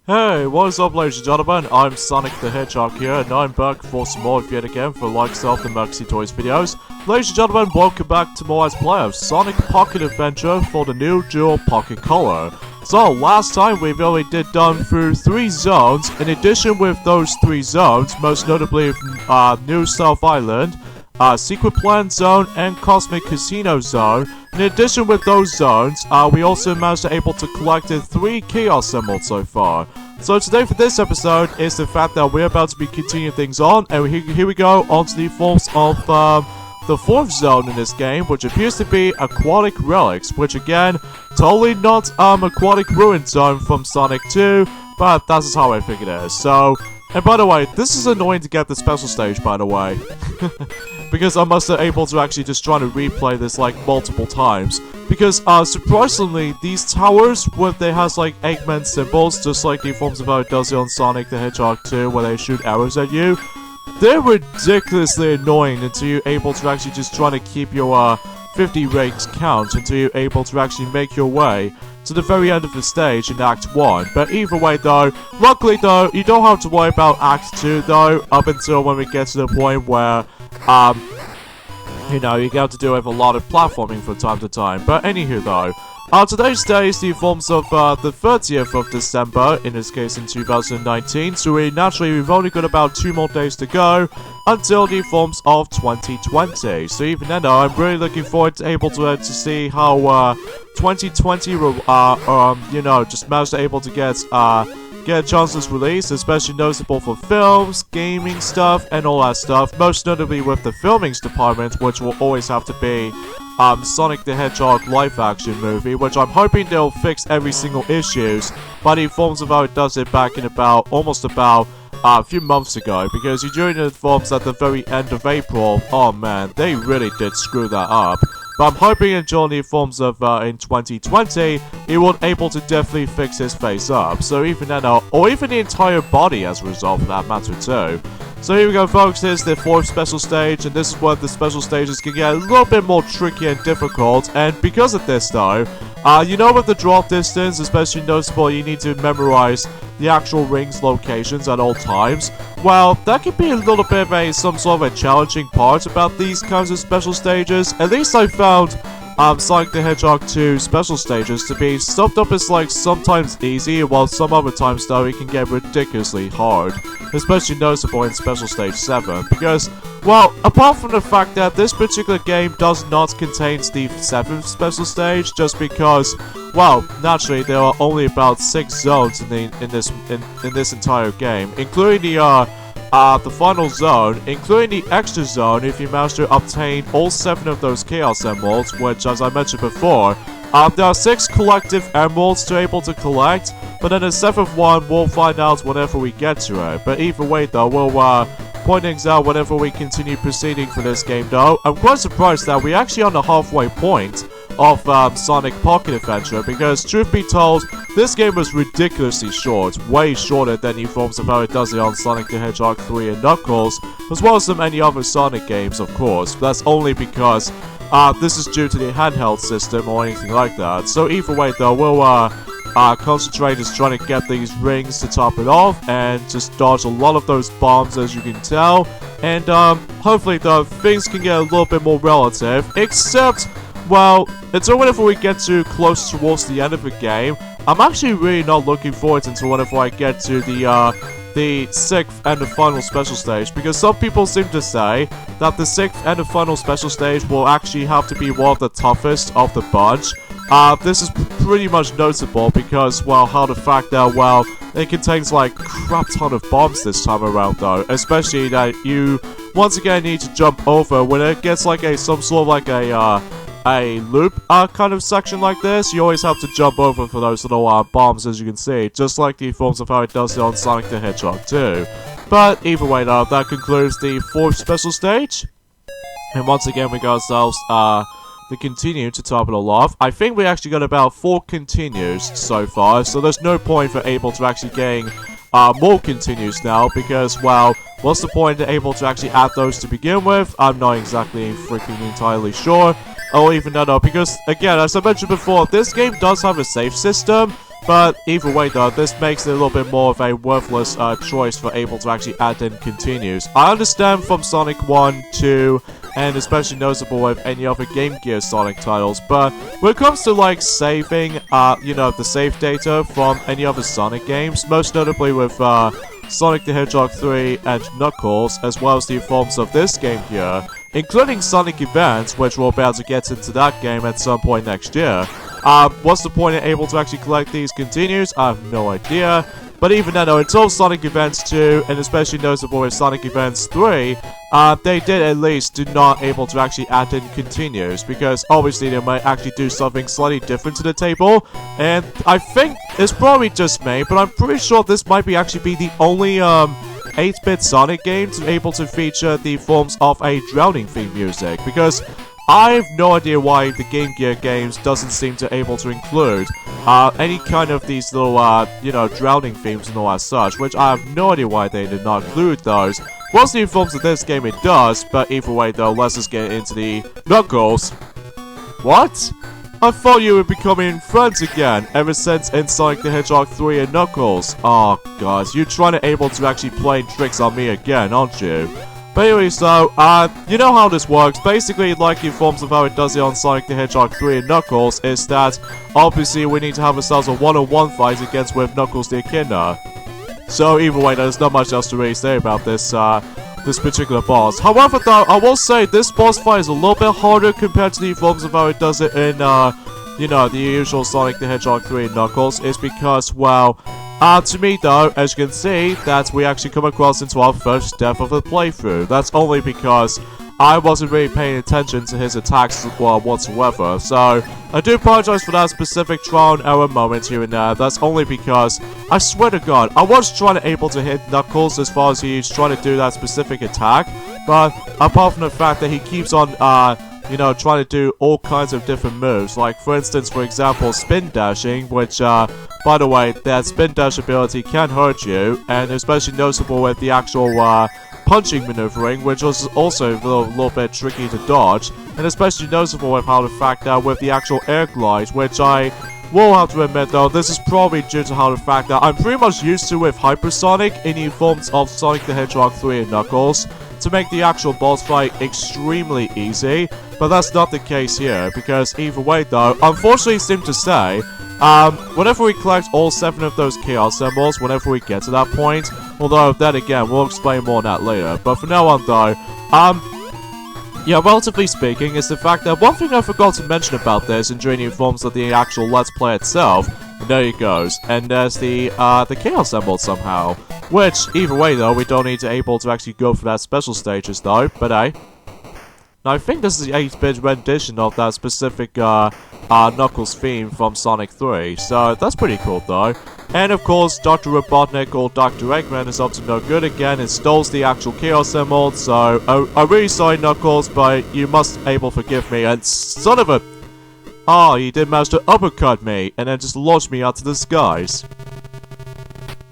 Hey, what is up ladies and gentlemen, I'm Sonic the Hedgehog here, and I'm back for some more yet again for like self the Maxi Toys videos. Ladies and gentlemen, welcome back to more Let's Play of Sonic Pocket Adventure for the new Dual Pocket Color. So, last time we really did done through 3 zones. In addition with those 3 zones, most notably New South Island, Secret Plan Zone, and Cosmic Casino Zone. In addition with those zones, we also managed to able to collect 3 Chaos Emeralds so far. So today for this episode is the fact that we're about to be continuing things on, and here we go onto the forms of the 4th zone in this game, which appears to be Aquatic Relics, which again, totally not Aquatic Ruin Zone from Sonic 2, but that's just how I think it is. So, and by the way, this is annoying to get the special stage, by the way. Because I must have able to actually just try to replay this like multiple times. Because surprisingly, these towers where they has like Eggman symbols, just like the forms of how it does it on Sonic the Hedgehog 2, where they shoot arrows at you, they're ridiculously annoying until you're able to actually just try to keep your 50 rings count until you're able to actually make your way to the very end of the stage in Act 1. But either way though, luckily though, you don't have to worry about Act 2 though, up until when we get to the point where, you know, you get to do with a lot of platforming from time to time. But anywho though, today's day is the forms of the 30th of December, in this case in 2019, so we've only got about 2 more days to go until the forms of 2020. So even then though, I'm really looking forward to able to see how 2020 will, you know, just managed to able to get chances released, especially noticeable for films, gaming stuff, and all that stuff. Most notably with the filmings department, which will always have to be Sonic the Hedgehog live-action movie, which I'm hoping they'll fix every single issues by the forms of how it does it back in almost about a few months ago, because you're doing the forms at the very end of April. Oh man, they really did screw that up. But I'm hoping in the forms of in 2020, he will able to definitely fix his face up. So even then, or even the entire body as a result of that matter too. So here we go folks, here's the 4th special stage, and this is where the special stages can get a little bit more tricky and difficult. And because of this though, you know with the drop distance, especially noticeable, you need to memorize the actual rings locations at all times. Well, that can be a little bit of some sort of a challenging part about these kinds of special stages. At least I found Sonic the Hedgehog 2 special stages to be stuffed up as like sometimes easy, while some other times though it can get ridiculously hard. Especially noticeable in Special Stage 7, because, well, apart from the fact that this particular game does not contain the 7th special stage, just because, well, naturally there are only about 6 zones in this entire game, including the final zone, including the extra zone if you manage to obtain all 7 of those Chaos Emeralds, which, as I mentioned before, there are 6 collective emeralds to able to collect, but then the 7th one we'll find out whenever we get to it. But either way though, we'll point things out whenever we continue proceeding for this game though. I'm quite surprised that we're actually on the halfway point of Sonic Pocket Adventure, because truth be told, this game was ridiculously short, way shorter than the forms of how it does it on Sonic the Hedgehog 3 and Knuckles, as well as many other Sonic games of course. But that's only because this is due to the handheld system or anything like that. So either way though, we'll concentrate is trying to get these rings to top it off and just dodge a lot of those bombs, as you can tell. And hopefully though, things can get a little bit more relative, except, well, until whenever we get too close towards the end of the game, I'm actually really not looking forward until whenever I get to the 6th and the final special stage, because some people seem to say that the 6th and the final special stage will actually have to be one of the toughest of the bunch. This is pretty much noticeable because, well, how the fact that, well, it contains like crap ton of bombs this time around though, especially that you once again need to jump over when it gets like some sort of like a loop kind of section like this. You always have to jump over for those little bombs, as you can see, just like the forms of how it does it on Sonic the Hedgehog 2. But either way though, that concludes the 4th special stage, and once again we got ourselves the continue to top it all off. I think we actually got about 4 continues so far, so there's no point for able to actually getting more continues now, because, well, what's the point of able to actually add those to begin with? I'm not exactly freaking entirely sure. Or even no, because, again, as I mentioned before, this game does have a save system, But either way though, this makes it a little bit more of a worthless choice for able to actually add in continues. I understand from Sonic 1, 2, and especially noticeable with any other Game Gear Sonic titles, but when it comes to like saving, you know, the save data from any other Sonic games, most notably with Sonic the Hedgehog 3 and Knuckles, as well as the forms of this game here, including Sonic Events, which we're about to get into that game at some point next year. What's the point in able to actually collect these continues? I have no idea. But even then, though, until Sonic Events 2, and especially noticeable with Sonic Events 3, they did at least do not able to actually add in continues, because obviously they might actually do something slightly different to the table, and I think it's probably just me, but I'm pretty sure this might be actually be the only 8-bit Sonic game to be able to feature the forms of a drowning theme music, because I have no idea why the Game Gear games doesn't seem to able to include any kind of these little, you know, drowning themes and all that such, which I have no idea why they did not include those. Once the forms of this game it does, but either way though, let's just get into the Knuckles. What? I thought you were becoming friends again, ever since in Sonic the Hedgehog 3 and Knuckles. Oh, guys, you're trying to able to actually play tricks on me again, aren't you? But anyway, so, you know how this works. Basically, like the forms of how it does it on Sonic the Hedgehog 3 and Knuckles, is that, obviously, we need to have ourselves a one-on-one fight against with Knuckles the Echidna. So, either way, there's not much else to really say about this, this particular boss. However, though, I will say, this boss fight is a little bit harder compared to the forms of how it does it in, you know, the usual Sonic the Hedgehog 3 and Knuckles, is because, well, to me though, as you can see, that we actually come across into our first death of the playthrough. That's only because I wasn't really paying attention to his attacks whatsoever. So, I do apologize for that specific trial and error moment here and there. That's only because, I swear to God, I was trying to able to hit Knuckles as far as he's trying to do that specific attack. But, apart from the fact that he keeps on, you know, trying to do all kinds of different moves. Like, for instance, for example, spin dashing, which, by the way, that spin dash ability can hurt you, and especially noticeable with the actual, punching maneuvering, which was also a little bit tricky to dodge, and especially noticeable with how the fact that with the actual air glide, which I will have to admit though, this is probably due to how the fact that I'm pretty much used to with Hypersonic in the forms of Sonic the Hedgehog 3 and Knuckles, to make the actual boss fight extremely easy, but that's not the case here, because either way though, unfortunately seem to say, whenever we collect all 7 of those chaos symbols, whenever we get to that point, although then again, we'll explain more on that later, but for now on though, yeah, relatively speaking, is the fact that one thing I forgot to mention about this and during the forms of the actual Let's Play itself, and there it goes, and there's the chaos symbol somehow, which, either way though, we don't need to able to actually go for that special stages though, but hey. Now, I think this is the 8-bit rendition of that specific, Knuckles theme from Sonic 3, so that's pretty cool though. And of course, Dr. Robotnik or Dr. Eggman is up to no good again and steals the actual Chaos Emerald, so I'm really sorry Knuckles, but you must able forgive me, and son of a... Ah, he did manage to uppercut me, and then just launched me out to the skies.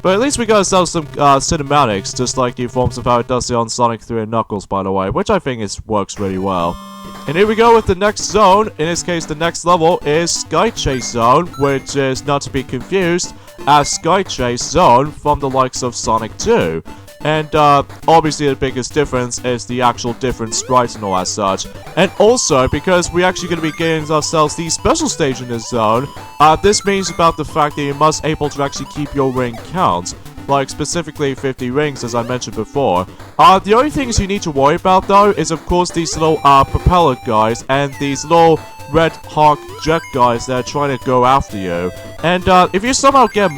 But at least we got ourselves some cinematics, just like the forms of how it does it on Sonic 3 and Knuckles, by the way, which I think works really well. And here we go with the next zone. In this case, the next level is Sky Chase Zone, which is not to be confused as Sky Chase Zone from the likes of Sonic 2. And obviously the biggest difference is the actual different sprites and all that such. And also, because we're actually going to be getting ourselves the special stage in this zone, this means about the fact that you must able to actually keep your ring count. Like specifically 50 rings, as I mentioned before. The only things you need to worry about though is of course these little propeller guys and these little Red Hawk jet guys that are trying to go after you. And if you somehow get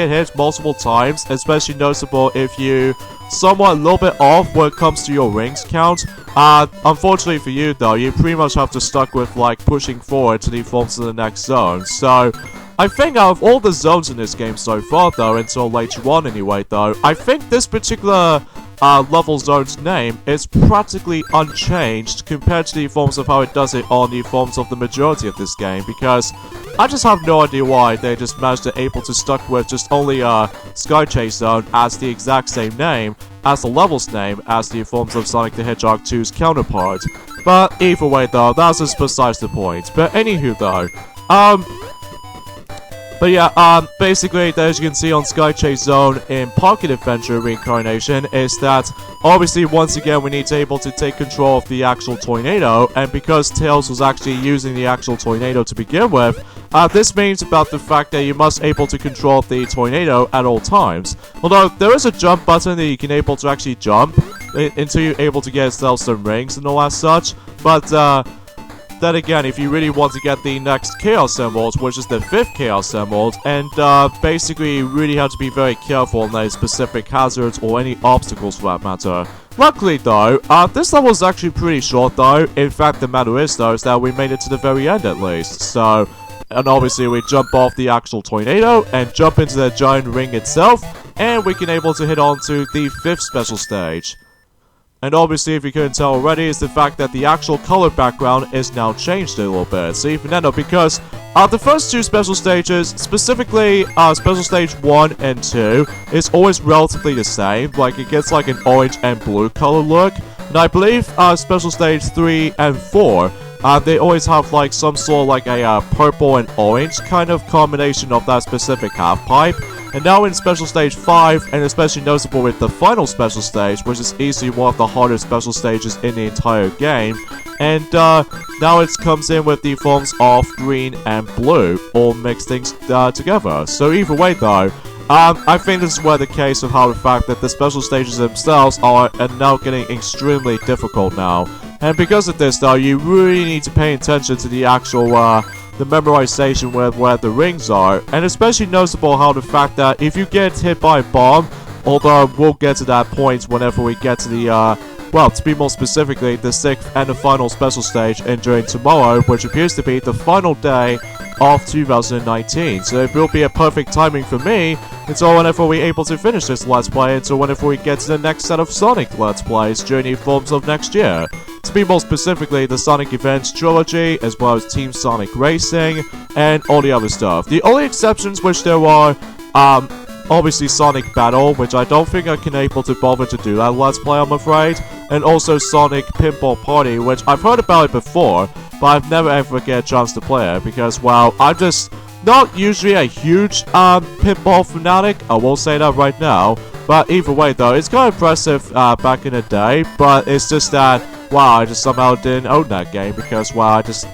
hit multiple times, especially noticeable if you somewhat a little bit off when it comes to your rings count, unfortunately for you though, you pretty much have to stuck with like pushing forward to the forms of the next zone. So I think out of all the zones in this game so far though, until later on anyway though, I think this particular level zone's name is practically unchanged compared to the forms of how it does it on the forms of the majority of this game, because I just have no idea why they just managed to able to stuck with just only Sky Chase Zone as the exact same name as the level's name as the forms of Sonic the Hedgehog 2's counterpart. But either way though, that's just besides the point. But anywho though, But yeah, basically, as you can see on Sky Chase Zone in Pocket Adventure Reincarnation, is that obviously once again we need to able to take control of the actual tornado, and because Tails was actually using the actual tornado to begin with, this means about the fact that you must able to control the tornado at all times. Although there is a jump button that you can able to actually jump until you're able to get yourself some rings and all that such, but then again, if you really want to get the next Chaos Emerald, which is the 5th Chaos Emerald, and basically you really have to be very careful on those specific hazards or any obstacles for that matter. Luckily though, this level is actually pretty short though. In fact, the matter is though, is that we made it to the very end at least. So, and obviously we jump off the actual tornado and jump into the giant ring itself, and we can able to hit on to the 5th special stage. And obviously, if you couldn't tell already, is the fact that the actual color background is now changed a little bit. So even then, because the first 2 special stages, specifically special stage 1 and 2, is always relatively the same. Like, it gets like an orange and blue color look. And I believe special stage 3 and 4, they always have like some sort of like a purple and orange kind of combination of that specific half pipe. And now in Special Stage 5, and especially noticeable with the final Special Stage, which is easily one of the hardest Special Stages in the entire game, and now it comes in with the forms of green and blue, all mixed things together. So either way though, I think this is where the case of how the fact that the Special Stages themselves are now getting extremely difficult now. And because of this though, you really need to pay attention to the actual the memorization where the rings are, and especially noticeable how the fact that if you get hit by a bomb, although we'll get to that point whenever we get to the, well, to be more specifically, the 6th and the final special stage during tomorrow, which appears to be the final day of 2019. So it will be a perfect timing for me until whenever we're able to finish this Let's Play, until whenever we get to the next set of Sonic Let's Plays during the forms of next year. To be more specifically, the Sonic Events Trilogy, as well as Team Sonic Racing, and all the other stuff. The only exceptions which there are, obviously Sonic Battle, which I don't think I can able to bother to do that Let's Play, I'm afraid, and also Sonic Pinball Party, which I've heard about it before, but I've never ever get a chance to play it, because, well, I'm just not usually a huge, pinball fanatic, I will say that right now, but either way though, it's kind of impressive, back in the day, but it's just that, wow, I just somehow didn't own that game, because, wow, I just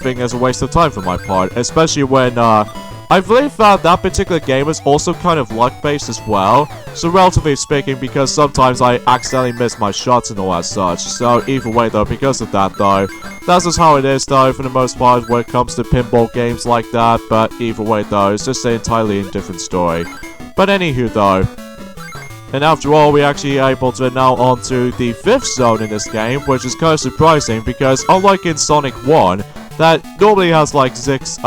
think it's a waste of time for my part, especially when, I believe that particular game is also kind of luck-based as well, so relatively speaking, because sometimes I accidentally miss my shots and all that such, so either way though, because of that though, that's just how it is though, for the most part, when it comes to pinball games like that, but either way though, it's just an entirely different story. But anywho though, and after all, we actually are able to now onto the 5th zone in this game, which is kind of surprising, because unlike in Sonic 1, that normally has like 6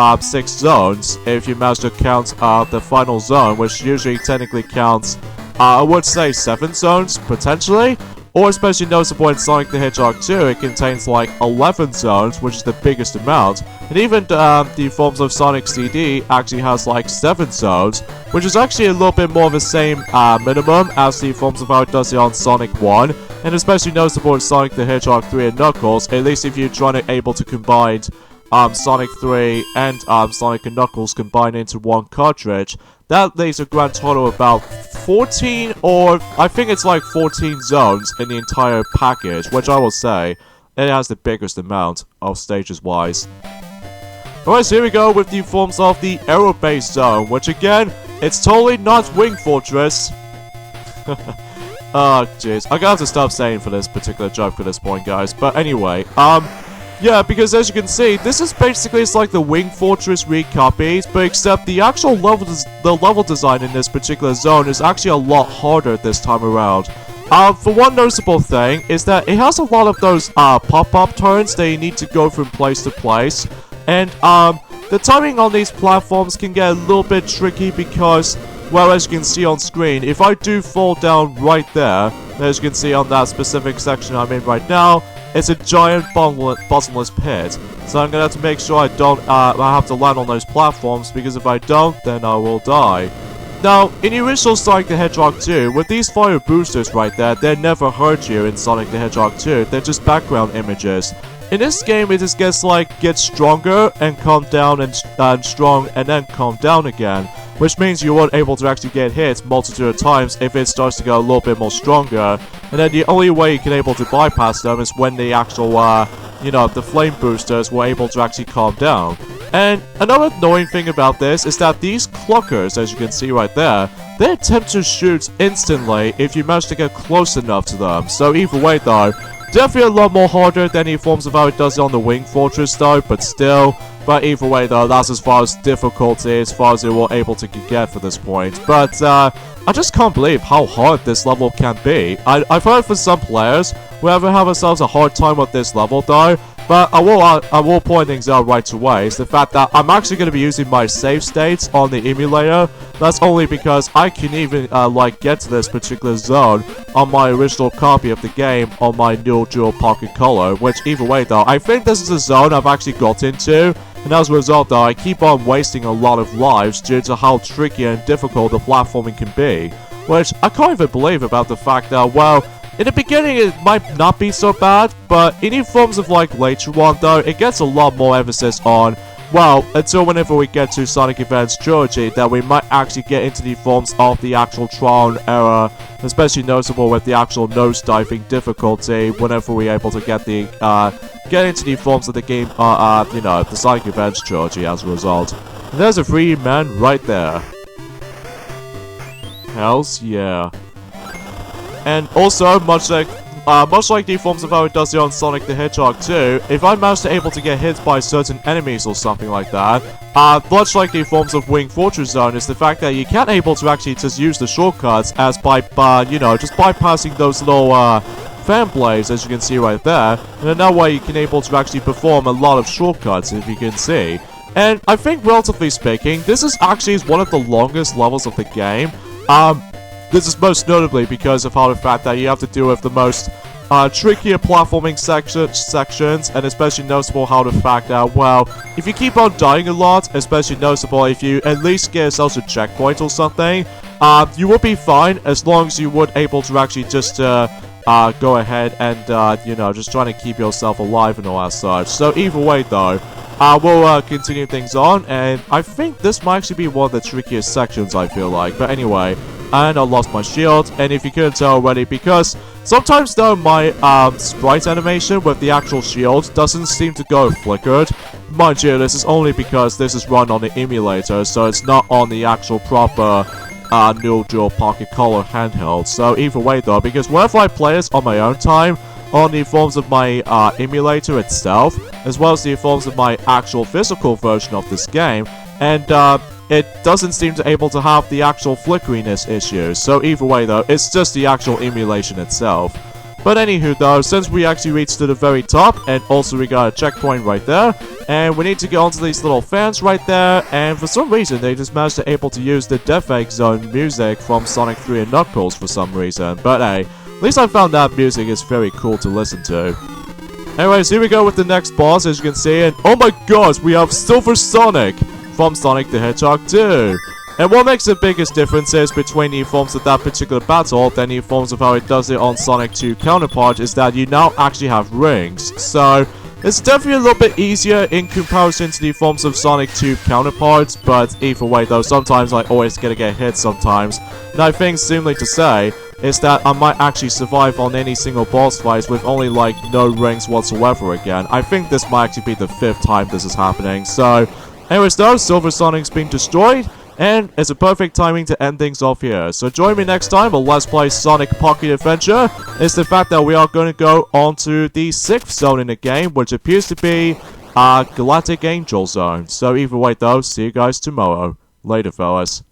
zones, if you manage to count the final zone, which usually technically counts, I would say 7 zones, potentially, or especially noticeable in Sonic the Hedgehog 2, it contains like 11 zones, which is the biggest amount, and even the forms of Sonic CD actually has like 7 zones, which is actually a little bit more of the same minimum as the forms of how it does it on Sonic 1, and especially noticeable in Sonic the Hedgehog 3 and Knuckles, at least if you're trying to able to combine Sonic 3 and Sonic and Knuckles combined into one cartridge, that leaves a grand total of about 14, or I think it's like 14 zones in the entire package, which I will say, it has the biggest amount of stages wise. Alright, so here we go with the forms of the Aerobase zone, which again, it's totally not Wing Fortress. Oh, jeez. I'm gonna have to stop saying for this particular joke at this point, guys. But anyway, yeah, because as you can see, this is basically, it's like the Wing Fortress recopied, but except the actual level design in this particular zone is actually a lot harder this time around. For one noticeable thing, is that it has a lot of those, pop-up turns that you need to go from place to place, and, the timing on these platforms can get a little bit tricky because, well, as you can see on screen, if I do fall down right there, as you can see on that specific section I'm in right now, it's a giant bottomless pit. So I'm gonna have to make sure I don't, I have to land on those platforms, because if I don't, then I will die. Now, in the original Sonic the Hedgehog 2, with these fire boosters right there, they never hurt you in Sonic the Hedgehog 2, they're just background images. in this game it just gets stronger and calm down and strong and then calm down again. Which means you weren't able to actually get hit multitude of times if it starts to go a little bit more stronger. And then the only way you can able to bypass them is when the actual, the flame boosters were able to actually calm down. And another annoying thing about this is that these clockers, as you can see right there, they attempt to shoot instantly if you manage to get close enough to them. So either way though, definitely a lot more harder than any forms of how it does it on the Wing Fortress though, but still. But either way though, that's as far as difficulty, as far as we were able to get for this point. But I just can't believe how hard this level can be. I've heard for some players, we ever have ourselves a hard time with this level though. But I will point things out right away. Is the fact that I'm actually going to be using my save states on the emulator. That's only because I can even get to this particular zone on my original copy of the game on my Neo Dual Pocket Color. Which either way though, I think this is a zone I've actually got into. And as a result though, I keep on wasting a lot of lives due to how tricky and difficult the platforming can be. Which I can't even believe about the fact that, well, in the beginning it might not be so bad, but in any forms of later on though, it gets a lot more emphasis on, well, until whenever we get to Sonic Advance Trilogy, that we might actually get into the forms of the actual Tron era, especially noticeable with the actual nosediving difficulty whenever we're able to get into the forms of the game, the Sonic Advance Trilogy as a result. And there's a free man right there. Hells yeah. And also, much like the forms of how it does it on Sonic the Hedgehog 2, if I manage to able to get hit by certain enemies or something like that, much like the forms of Wing Fortress Zone, is the fact that you can't able to actually just use the shortcuts as by, just bypassing those little, fan blades, as you can see right there. And in that way, you can able to actually perform a lot of shortcuts, if you can see. And I think, relatively speaking, this is actually one of the longest levels of the game. This is most notably because of how the fact that you have to deal with the most trickier platforming sections, and especially noticeable how the fact that, well, if you keep on dying a lot, especially noticeable if you at least get yourself a checkpoint or something, you will be fine as long as you would able to actually just go ahead and, just trying to keep yourself alive and all that such. So either way though, we'll continue things on, and I think this might actually be one of the trickiest sections, I feel like. But anyway, and I lost my shield, and if you couldn't tell already, because sometimes though my sprite animation with the actual shield doesn't seem to go flickered. Mind you, this is only because this is run on the emulator, so it's not on the actual proper Neo Dual Pocket Color handheld. So either way though, because whenever I play this on my own time, on the forms of my emulator itself, as well as the forms of my actual physical version of this game, and it doesn't seem to able to have the actual flickeriness issues. So either way though, it's just the actual emulation itself. But anywho though, since we actually reached to the very top, and also we got a checkpoint right there, and we need to get onto these little fans right there, and for some reason they just managed to able to use the Death Egg Zone music from Sonic 3 and Knuckles for some reason. But hey, at least I found that music is very cool to listen to. Anyways, here we go with the next boss, as you can see, and oh my gosh, we have Silver Sonic from Sonic the Hedgehog 2. And what makes the biggest differences between the forms of that particular battle than the forms of how it does it on Sonic 2 counterpart is that you now actually have rings. So it's definitely a little bit easier in comparison to the forms of Sonic 2 counterparts, but either way though, sometimes I always get hit sometimes. And I think, seemingly to say, is that I might actually survive on any single boss fights with only no rings whatsoever again. I think this might actually be the 5th time this is happening. So anyways though, Silver Sonic's been destroyed, and it's a perfect timing to end things off here. So join me next time on Let's Play Sonic Pocket Adventure. It's the fact that we are going to go on to the 6th zone in the game, which appears to be Galactic Angel Zone. So either way though, see you guys tomorrow. Later fellas.